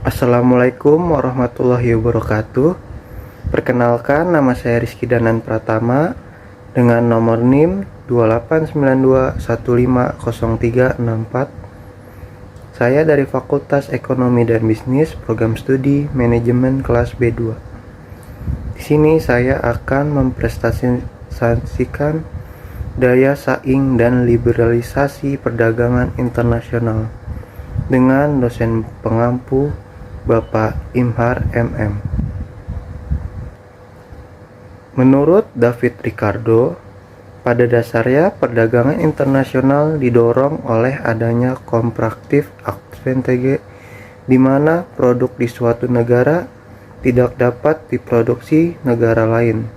Assalamualaikum warahmatullahi wabarakatuh. Perkenalkan, nama saya Rizky Danan Pratama dengan nomor NIM 2892150364. Saya dari Fakultas Ekonomi dan Bisnis, Program Studi Manajemen kelas B2. Di sini saya akan mempresentasikan daya saing dan liberalisasi perdagangan internasional dengan dosen pengampu Bapak Imhar MM. Menurut David Ricardo, pada dasarnya perdagangan internasional didorong oleh adanya comparative advantage, di mana produk di suatu negara tidak dapat diproduksi negara lain,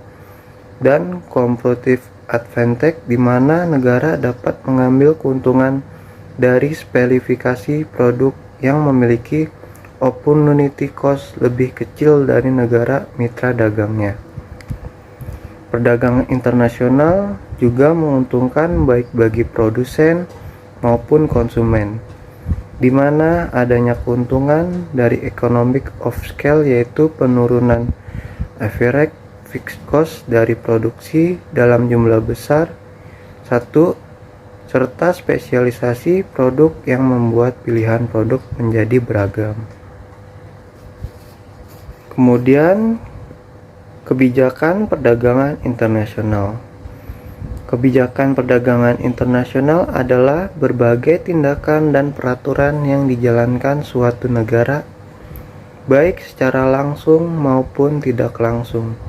dan comparative advantage, di mana negara dapat mengambil keuntungan dari spesifikasi produk yang memiliki opportunity cost lebih kecil dari negara mitra dagangnya. Perdagangan internasional juga menguntungkan baik bagi produsen maupun konsumen, di mana adanya keuntungan dari economic of scale, yaitu penurunan average fixed cost dari produksi dalam jumlah besar, serta spesialisasi produk yang membuat pilihan produk menjadi beragam. Kemudian, kebijakan perdagangan internasional. Kebijakan perdagangan internasional adalah berbagai tindakan dan peraturan yang dijalankan suatu negara, baik secara langsung maupun tidak langsung,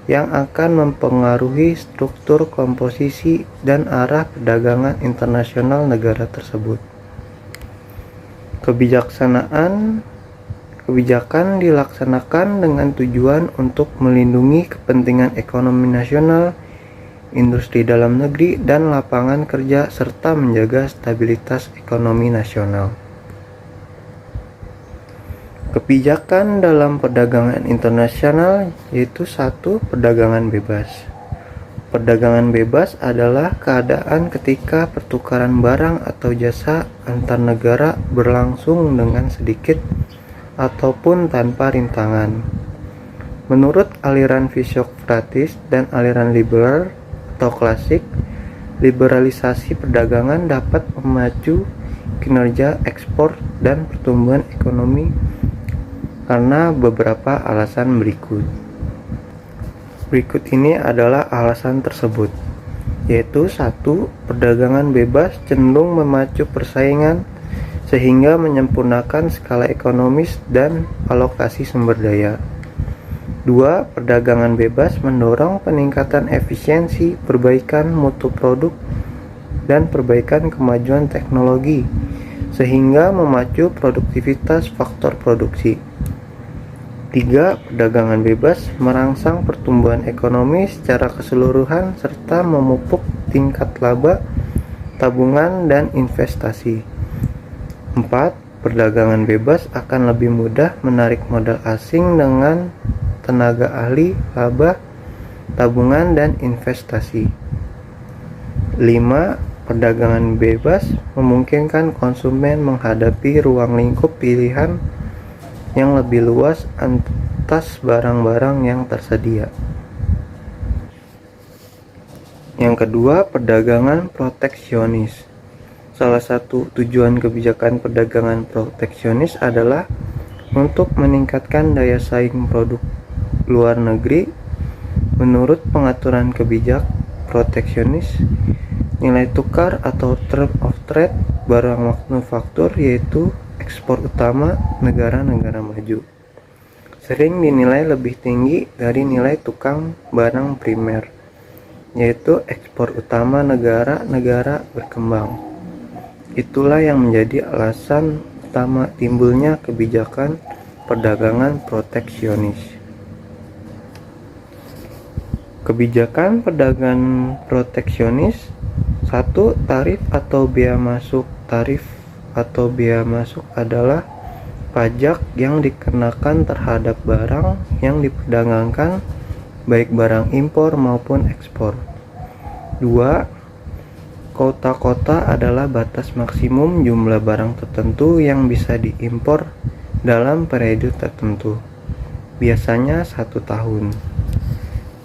yang akan mempengaruhi struktur, komposisi, dan arah perdagangan internasional negara tersebut. Kebijakan dilaksanakan dengan tujuan untuk melindungi kepentingan ekonomi nasional, industri dalam negeri, dan lapangan kerja, serta menjaga stabilitas ekonomi nasional. Kebijakan dalam perdagangan internasional yaitu 1. Perdagangan bebas. Perdagangan bebas adalah keadaan ketika pertukaran barang atau jasa antar negara berlangsung dengan sedikit ataupun tanpa rintangan. Menurut aliran fisiokratis dan aliran liberal atau klasik, liberalisasi perdagangan dapat memacu kinerja ekspor dan pertumbuhan ekonomi karena beberapa alasan berikut. Berikut ini adalah alasan tersebut, yaitu 1. Perdagangan bebas cenderung memacu persaingan sehingga menyempurnakan skala ekonomis dan alokasi sumber daya. 2. Perdagangan bebas mendorong peningkatan efisiensi, perbaikan mutu produk, dan perbaikan kemajuan teknologi, sehingga memacu produktivitas faktor produksi. 3. Perdagangan bebas merangsang pertumbuhan ekonomi secara keseluruhan serta memupuk tingkat laba, tabungan, dan investasi. 4. Perdagangan bebas akan lebih mudah menarik modal asing dengan tenaga ahli, laba, tabungan, dan investasi. 5. Perdagangan bebas memungkinkan konsumen menghadapi ruang lingkup pilihan yang lebih luas atas barang-barang yang tersedia. Yang kedua, perdagangan proteksionis. Salah satu tujuan kebijakan perdagangan proteksionis adalah untuk meningkatkan daya saing produk luar negeri. Menurut pengaturan kebijakan proteksionis, nilai tukar atau term of trade barang manufaktur, yaitu ekspor utama negara-negara maju, sering dinilai lebih tinggi dari nilai tukang barang primer, yaitu ekspor utama negara-negara berkembang. Itulah yang menjadi alasan utama timbulnya kebijakan perdagangan proteksionis. Kebijakan perdagangan proteksionis. 1. Tarif atau bea masuk. Tarif atau bea masuk adalah pajak yang dikenakan terhadap barang yang diperdagangkan, baik barang impor maupun ekspor. 2. Kota-kota adalah batas maksimum jumlah barang tertentu yang bisa diimpor dalam periode tertentu, biasanya 1 tahun.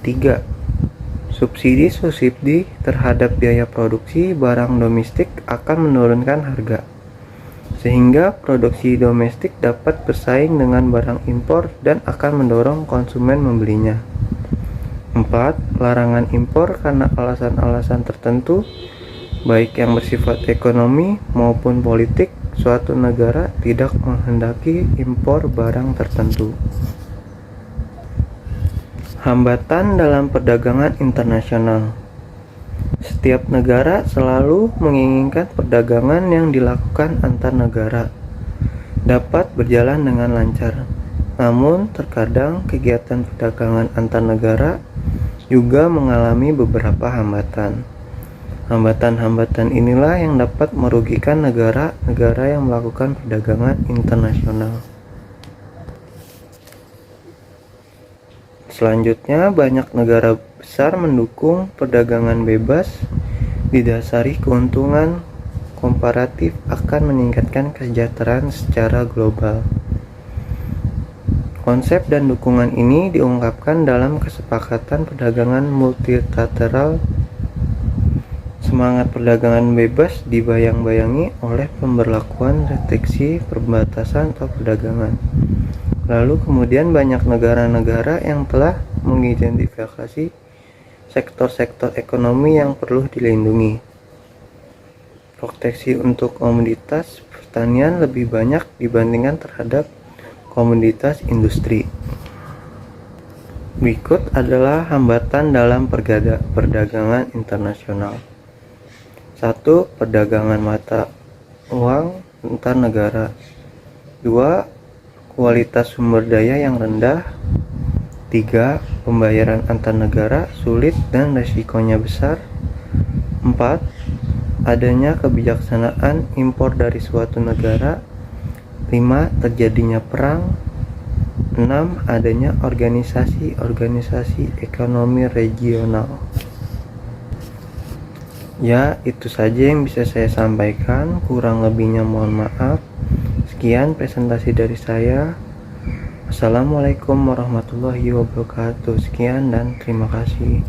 3. Subsidi terhadap biaya produksi barang domestik akan menurunkan harga, sehingga produksi domestik dapat bersaing dengan barang impor dan akan mendorong konsumen membelinya. 4. Larangan impor karena alasan-alasan tertentu, baik yang bersifat ekonomi maupun politik. Suatu negara tidak menghendaki impor barang tertentu. Hambatan dalam perdagangan internasional. Setiap negara selalu menginginkan perdagangan yang dilakukan antar negara dapat berjalan dengan lancar. Namun, terkadang kegiatan perdagangan antar negara juga mengalami beberapa hambatan. Hambatan-hambatan inilah yang dapat merugikan negara-negara yang melakukan perdagangan internasional. Selanjutnya, banyak negara besar mendukung perdagangan bebas didasari keuntungan komparatif akan meningkatkan kesejahteraan secara global. Konsep dan dukungan ini diungkapkan dalam kesepakatan perdagangan multilateral. Semangat perdagangan bebas dibayang-bayangi oleh pemberlakuan restriksi perbatasan atau perdagangan. Lalu kemudian banyak negara-negara yang telah mengidentifikasi sektor-sektor ekonomi yang perlu dilindungi. Proteksi untuk komoditas pertanian lebih banyak dibandingkan terhadap komoditas industri. Berikut adalah hambatan dalam perdagangan internasional. 1. Perdagangan mata uang antar negara. 2. Kualitas sumber daya yang rendah. 3. Pembayaran antar negara sulit dan resikonya besar. 4. Adanya kebijaksanaan impor dari suatu negara. 5. Terjadinya perang. 6. Adanya organisasi-organisasi ekonomi regional. Ya, itu saja yang bisa saya sampaikan. Kurang lebihnya mohon maaf. Sekian presentasi dari saya. Assalamualaikum warahmatullahi wabarakatuh. Sekian dan terima kasih.